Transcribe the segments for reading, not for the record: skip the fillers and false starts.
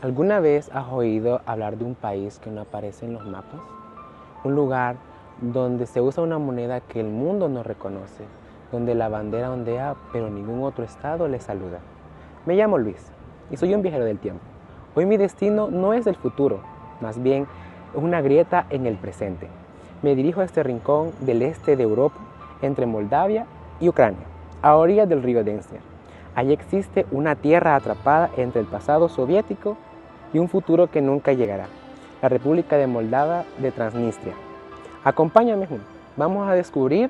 ¿Alguna vez has oído hablar de un país que no aparece en los mapas? Un lugar donde se usa una moneda que el mundo no reconoce, donde la bandera ondea pero ningún otro estado le saluda. Me llamo Luis y soy un viajero del tiempo. Hoy mi destino no es el futuro, más bien es una grieta en el presente. Me dirijo a este rincón del este de Europa, entre Moldavia y Ucrania, a orillas del río Dnestr. Allí existe una tierra atrapada entre el pasado soviético y un futuro que nunca llegará, la República de Moldavia de Transnistria. Acompáñame juntos, vamos a descubrir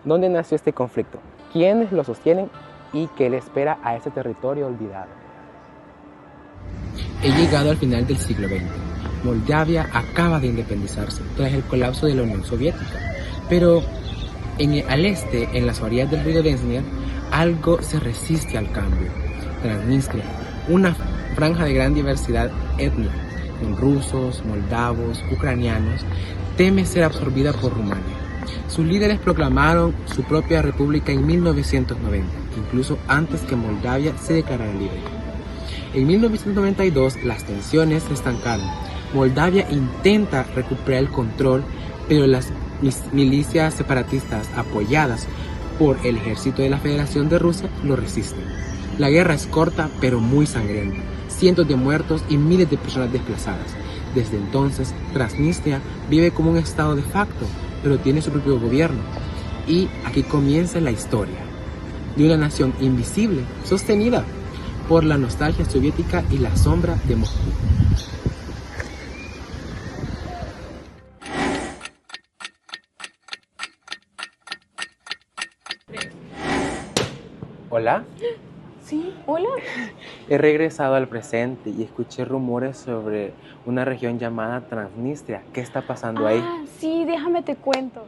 dónde nació este conflicto, quiénes lo sostienen y qué le espera a ese territorio olvidado. He llegado al final del siglo XX. Moldavia acaba de independizarse tras el colapso de la Unión Soviética, pero al este, en las orillas del río Dnestr, algo se resiste al cambio. Transnistria, una franja de gran diversidad étnica, con rusos, moldavos, ucranianos, teme ser absorbida por Rumania. Sus líderes proclamaron su propia república en 1990, incluso antes que Moldavia se declarara libre. En 1992 las tensiones se estancaron. Moldavia intenta recuperar el control, pero las milicias separatistas apoyadas por el ejército de la Federación de Rusia lo resisten. La guerra es corta pero muy sangrienta, cientos de muertos y miles de personas desplazadas. Desde entonces, Transnistria vive como un estado de facto, pero tiene su propio gobierno. Y aquí comienza la historia de una nación invisible, sostenida por la nostalgia soviética y la sombra de Moscú. Hola. Sí, hola. He regresado al presente y escuché rumores sobre una región llamada Transnistria. ¿Qué está pasando ahí? Sí, déjame te cuento.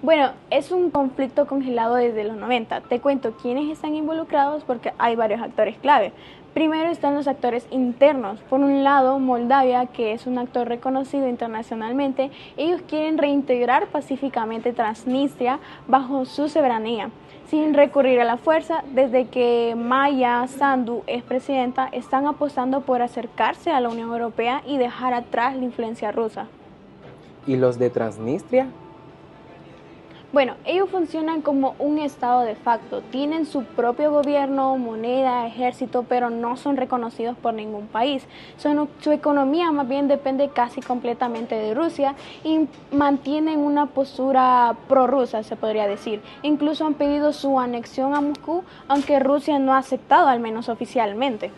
Bueno, es un conflicto congelado desde los 90. Te cuento quiénes están involucrados porque hay varios actores clave. Primero están los actores internos. Por un lado, Moldavia, que es un actor reconocido internacionalmente, ellos quieren reintegrar pacíficamente Transnistria bajo su soberanía, sin recurrir a la fuerza. Desde que Maya Sandu es presidenta, están apostando por acercarse a la Unión Europea y dejar atrás la influencia rusa. ¿Y los de Transnistria? Bueno, ellos funcionan como un estado de facto, tienen su propio gobierno, moneda, ejército, pero no son reconocidos por ningún país. Su economía más bien depende casi completamente de Rusia y mantienen una postura prorrusa, se podría decir. Incluso han pedido su anexión a Moscú, aunque Rusia no ha aceptado, al menos oficialmente.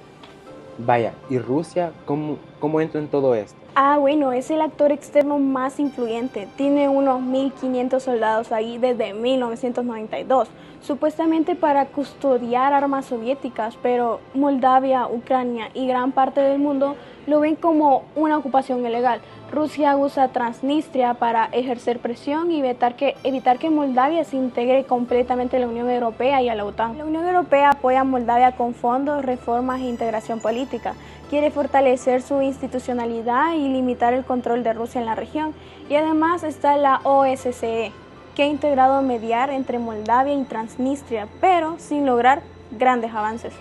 Vaya, ¿y Rusia cómo entra en todo esto? Bueno, es el actor externo más influyente. Tiene unos 1.500 soldados ahí desde 1992, supuestamente para custodiar armas soviéticas, pero Moldavia, Ucrania y gran parte del mundo lo ven como una ocupación ilegal. Rusia usa Transnistria para ejercer presión y evitar que Moldavia se integre completamente a la Unión Europea y a la OTAN. La Unión Europea apoya a Moldavia con fondos, reformas e integración política. Quiere fortalecer su institucionalidad y limitar el control de Rusia en la región. Y además está la OSCE, que ha integrado mediar entre Moldavia y Transnistria, pero sin lograr grandes avances.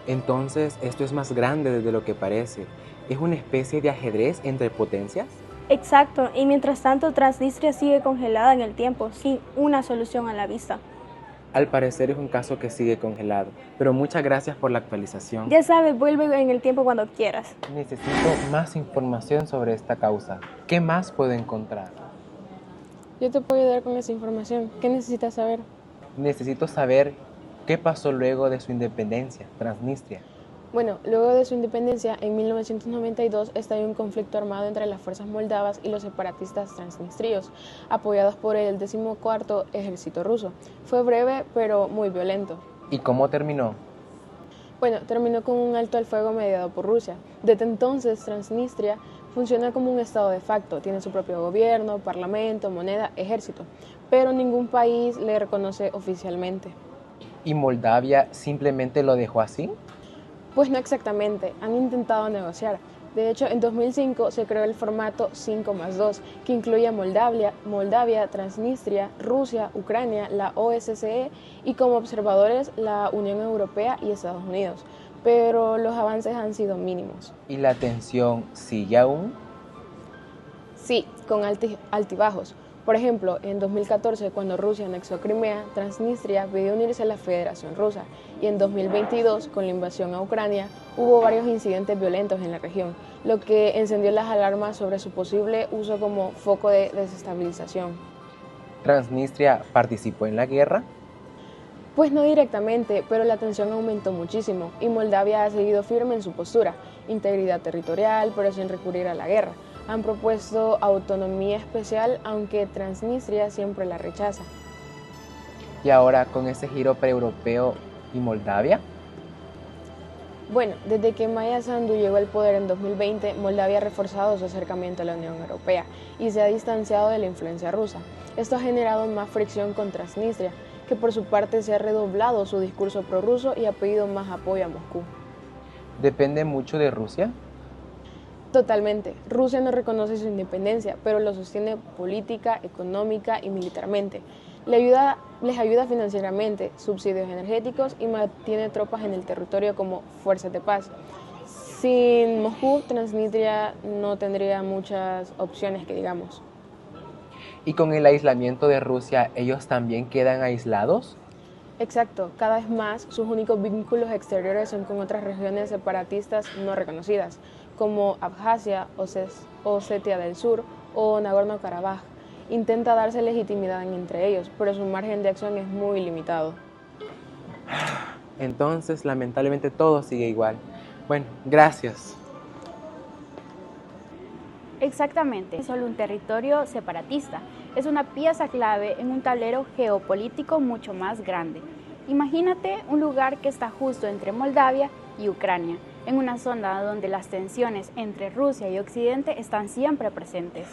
Entonces, esto es más grande de lo que parece. ¿Es una especie de ajedrez entre potencias? Exacto, y mientras tanto Transnistria sigue congelada en el tiempo, sin una solución a la vista. Al parecer es un caso que sigue congelado, pero muchas gracias por la actualización. Ya sabes, vuelve en el tiempo cuando quieras. Necesito más información sobre esta causa. ¿Qué más puedo encontrar? Yo te puedo ayudar con esa información. ¿Qué necesitas saber? Necesito saber qué pasó luego de su independencia, Transnistria. Bueno, luego de su independencia, en 1992 estalló un conflicto armado entre las fuerzas moldavas y los separatistas transnistrios, apoyados por el 14º Ejército ruso. Fue breve, pero muy violento. ¿Y cómo terminó? Bueno, terminó con un alto al fuego mediado por Rusia. Desde entonces, Transnistria funciona como un estado de facto, tiene su propio gobierno, parlamento, moneda, ejército, pero ningún país le reconoce oficialmente. ¿Y Moldavia simplemente lo dejó así? Pues no exactamente, han intentado negociar. De hecho, en 2005 se creó el formato 5+2, que incluye a Moldavia, Transnistria, Rusia, Ucrania, la OSCE y como observadores la Unión Europea y Estados Unidos. Pero los avances han sido mínimos. ¿Y la tensión sigue aún? Sí, con altibajos. Por ejemplo, en 2014, cuando Rusia anexó Crimea, Transnistria pidió unirse a la Federación Rusa, y en 2022, con la invasión a Ucrania, hubo varios incidentes violentos en la región, lo que encendió las alarmas sobre su posible uso como foco de desestabilización. ¿Transnistria participó en la guerra? Pues no directamente, pero la tensión aumentó muchísimo y Moldavia ha seguido firme en su postura, integridad territorial, pero sin recurrir a la guerra. Han propuesto autonomía especial, aunque Transnistria siempre la rechaza. ¿Y ahora con ese giro pre-europeo y Moldavia? Bueno, desde que Maya Sandu llegó al poder en 2020, Moldavia ha reforzado su acercamiento a la Unión Europea y se ha distanciado de la influencia rusa. Esto ha generado más fricción con Transnistria, que por su parte se ha redoblado su discurso prorruso y ha pedido más apoyo a Moscú. ¿Depende mucho de Rusia? Totalmente. Rusia no reconoce su independencia, pero lo sostiene política, económica y militarmente. Les ayuda financieramente, subsidios energéticos y mantiene tropas en el territorio como fuerzas de paz. Sin Moscú, Transnistria no tendría muchas opciones que digamos. ¿Y con el aislamiento de Rusia, ellos también quedan aislados? Exacto, cada vez más sus únicos vínculos exteriores son con otras regiones separatistas no reconocidas, como Abjasia, Osetia del Sur o Nagorno-Karabaj. Intenta darse legitimidad entre ellos, pero su margen de acción es muy limitado. Entonces, lamentablemente todo sigue igual. Bueno, gracias. Exactamente, es solo un territorio separatista, es una pieza clave en un tablero geopolítico mucho más grande. Imagínate un lugar que está justo entre Moldavia y Ucrania, en una zona donde las tensiones entre Rusia y Occidente están siempre presentes.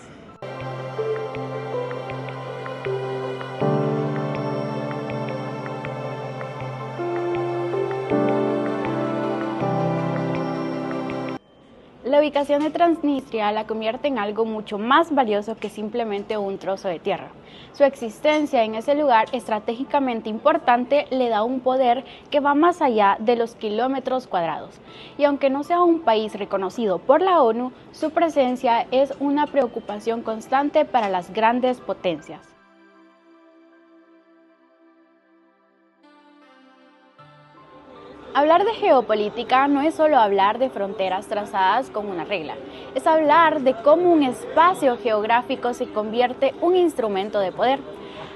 La ubicación de Transnistria la convierte en algo mucho más valioso que simplemente un trozo de tierra. Su existencia en ese lugar estratégicamente importante le da un poder que va más allá de los kilómetros cuadrados. Y aunque no sea un país reconocido por la ONU, su presencia es una preocupación constante para las grandes potencias. Hablar de geopolítica no es solo hablar de fronteras trazadas con una regla, es hablar de cómo un espacio geográfico se convierte en un instrumento de poder.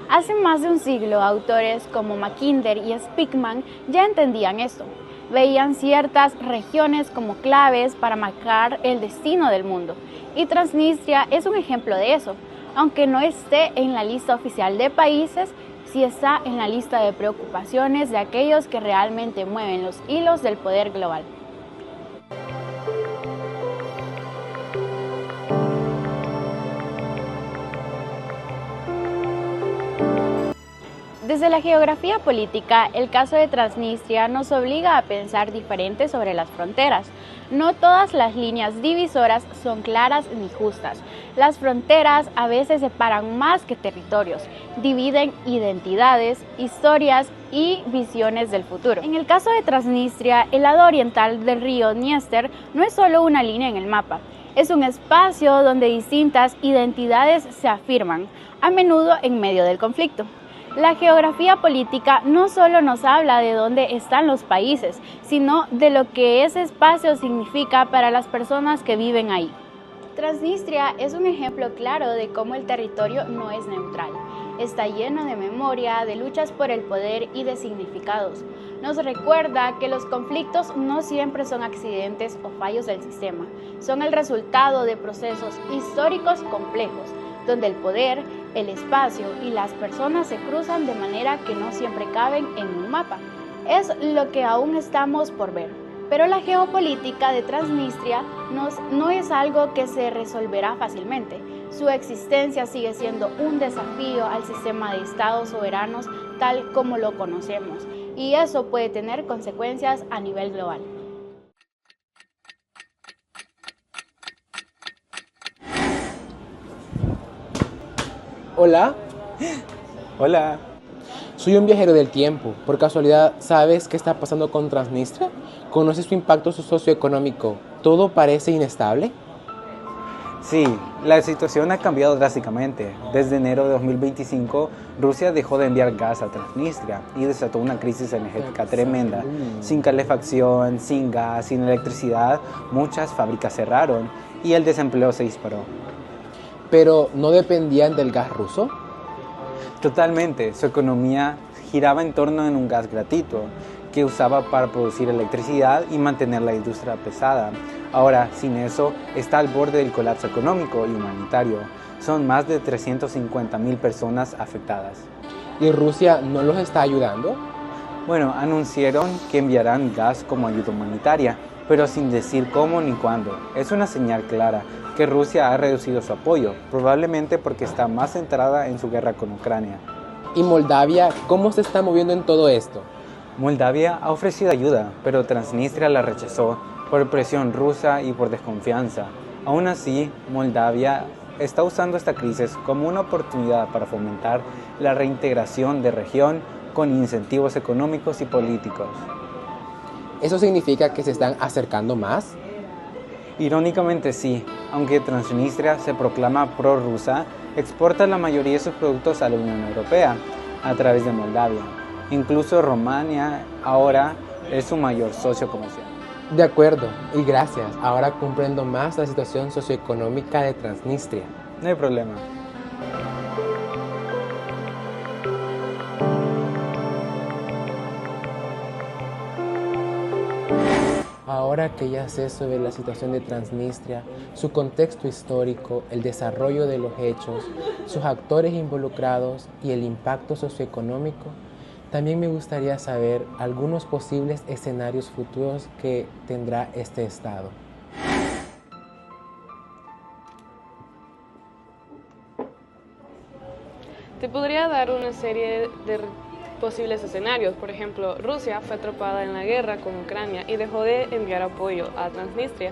Hace más de un siglo, autores como Mackinder y Speakman ya entendían esto. Veían ciertas regiones como claves para marcar el destino del mundo, y Transnistria es un ejemplo de eso. Aunque no esté en la lista oficial de países, sí está en la lista de preocupaciones de aquellos que realmente mueven los hilos del poder global. Desde la geografía política, el caso de Transnistria nos obliga a pensar diferente sobre las fronteras. No todas las líneas divisoras son claras ni justas. Las fronteras a veces separan más que territorios, dividen identidades, historias y visiones del futuro. En el caso de Transnistria, el lado oriental del río Dniester no es solo una línea en el mapa, es un espacio donde distintas identidades se afirman, a menudo en medio del conflicto. La geografía política no solo nos habla de dónde están los países, sino de lo que ese espacio significa para las personas que viven ahí. Transnistria es un ejemplo claro de cómo el territorio no es neutral. Está lleno de memoria, de luchas por el poder y de significados. Nos recuerda que los conflictos no siempre son accidentes o fallos del sistema, son el resultado de procesos históricos complejos, donde el poder, el espacio y las personas se cruzan de manera que no siempre caben en un mapa. Es lo que aún estamos por ver. Pero la geopolítica de Transnistria no es algo que se resolverá fácilmente. Su existencia sigue siendo un desafío al sistema de estados soberanos tal como lo conocemos, y eso puede tener consecuencias a nivel global. Hola, Hola. soy un viajero del tiempo. Por casualidad, ¿sabes qué está pasando con Transnistria? ¿Conoces su impacto socioeconómico? ¿Todo parece inestable? Sí, la situación ha cambiado drásticamente. Desde enero de 2025, Rusia dejó de enviar gas a Transnistria y desató una crisis energética tremenda. Sin calefacción, sin gas, sin electricidad, muchas fábricas cerraron y el desempleo se disparó. ¿Pero no dependían del gas ruso? Totalmente, su economía giraba en torno de un gas gratuito que usaba para producir electricidad y mantener la industria pesada. Ahora, sin eso, está al borde del colapso económico y humanitario. Son más de 350.000 personas afectadas. ¿Y Rusia no los está ayudando? Bueno, anunciaron que enviarán gas como ayuda humanitaria, pero sin decir cómo ni cuándo. Es una señal clara que Rusia ha reducido su apoyo, probablemente porque está más centrada en su guerra con Ucrania. ¿Y Moldavia cómo se está moviendo en todo esto? Moldavia ha ofrecido ayuda, pero Transnistria la rechazó por presión rusa y por desconfianza. Aún así, Moldavia está usando esta crisis como una oportunidad para fomentar la reintegración de región con incentivos económicos y políticos. ¿Eso significa que se están acercando más? Irónicamente sí, aunque Transnistria se proclama prorrusa, exporta la mayoría de sus productos a la Unión Europea a través de Moldavia. Incluso Rumania ahora es su mayor socio comercial. De acuerdo, y gracias. Ahora comprendo más la situación socioeconómica de Transnistria. No hay problema. Ahora que ya sé sobre la situación de Transnistria, su contexto histórico, el desarrollo de los hechos, sus actores involucrados y el impacto socioeconómico, también me gustaría saber algunos posibles escenarios futuros que tendrá este estado. Te podría dar una serie de posibles escenarios. Por ejemplo, Rusia fue atrapada en la guerra con Ucrania y dejó de enviar apoyo a Transnistria.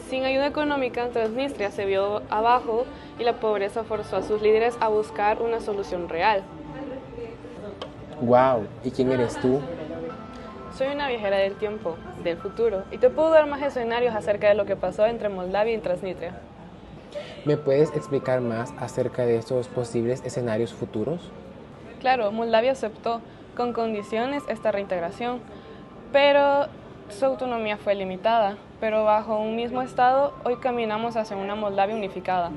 Sin ayuda económica, Transnistria se vio abajo y la pobreza forzó a sus líderes a buscar una solución real. ¡Wow! ¿Y quién eres tú? Soy una viajera del tiempo, del futuro, y te puedo dar más escenarios acerca de lo que pasó entre Moldavia y Transnistria. ¿Me puedes explicar más acerca de estos posibles escenarios futuros? Claro, Moldavia aceptó con condiciones esta reintegración, pero su autonomía fue limitada. Pero bajo un mismo Estado, hoy caminamos hacia una Moldavia unificada.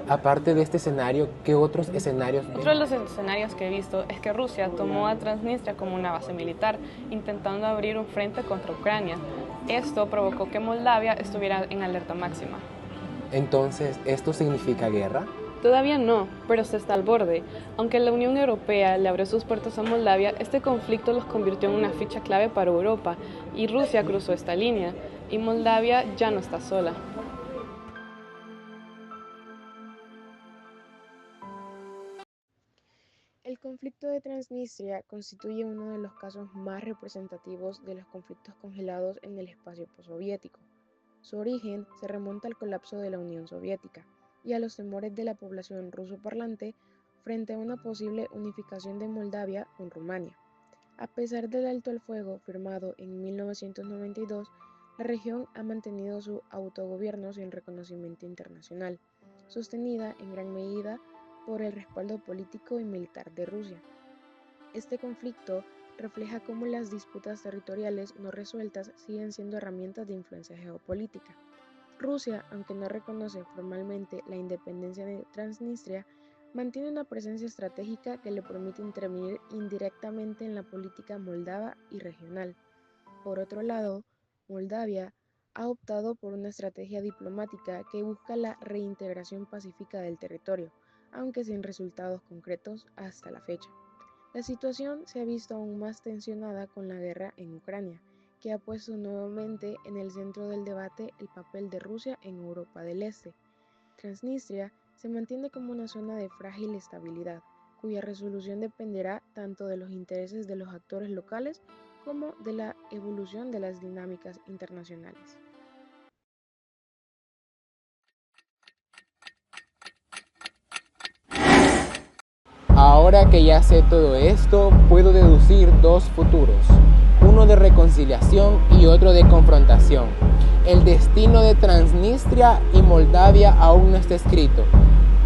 Aparte de este escenario, ¿qué otros escenarios? Otro de los escenarios que he visto es que Rusia tomó a Transnistria como una base militar, intentando abrir un frente contra Ucrania. Esto provocó que Moldavia estuviera en alerta máxima. Entonces, ¿esto significa guerra? Todavía no, pero se está al borde. Aunque la Unión Europea le abrió sus puertas a Moldavia, este conflicto los convirtió en una ficha clave para Europa, y Rusia cruzó esta línea, y Moldavia ya no está sola. El conflicto de Transnistria constituye uno de los casos más representativos de los conflictos congelados en el espacio postsoviético. Su origen se remonta al colapso de la Unión Soviética y a los temores de la población ruso-parlante frente a una posible unificación de Moldavia con Rumania. A pesar del alto al fuego firmado en 1992, la región ha mantenido su autogobierno sin reconocimiento internacional, sostenida en gran medida por el respaldo político y militar de Rusia. Este conflicto refleja cómo las disputas territoriales no resueltas siguen siendo herramientas de influencia geopolítica. Rusia, aunque no reconoce formalmente la independencia de Transnistria, mantiene una presencia estratégica que le permite intervenir indirectamente en la política moldava y regional. Por otro lado, Moldavia ha optado por una estrategia diplomática que busca la reintegración pacífica del territorio, aunque sin resultados concretos hasta la fecha. La situación se ha visto aún más tensionada con la guerra en Ucrania, que ha puesto nuevamente en el centro del debate el papel de Rusia en Europa del Este. Transnistria se mantiene como una zona de frágil estabilidad, cuya resolución dependerá tanto de los intereses de los actores locales como de la evolución de las dinámicas internacionales. Ahora que ya sé todo esto, puedo deducir dos futuros, uno de reconciliación y otro de confrontación. El destino de Transnistria y Moldavia aún no está escrito,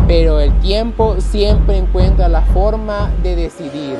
pero el tiempo siempre encuentra la forma de decidir.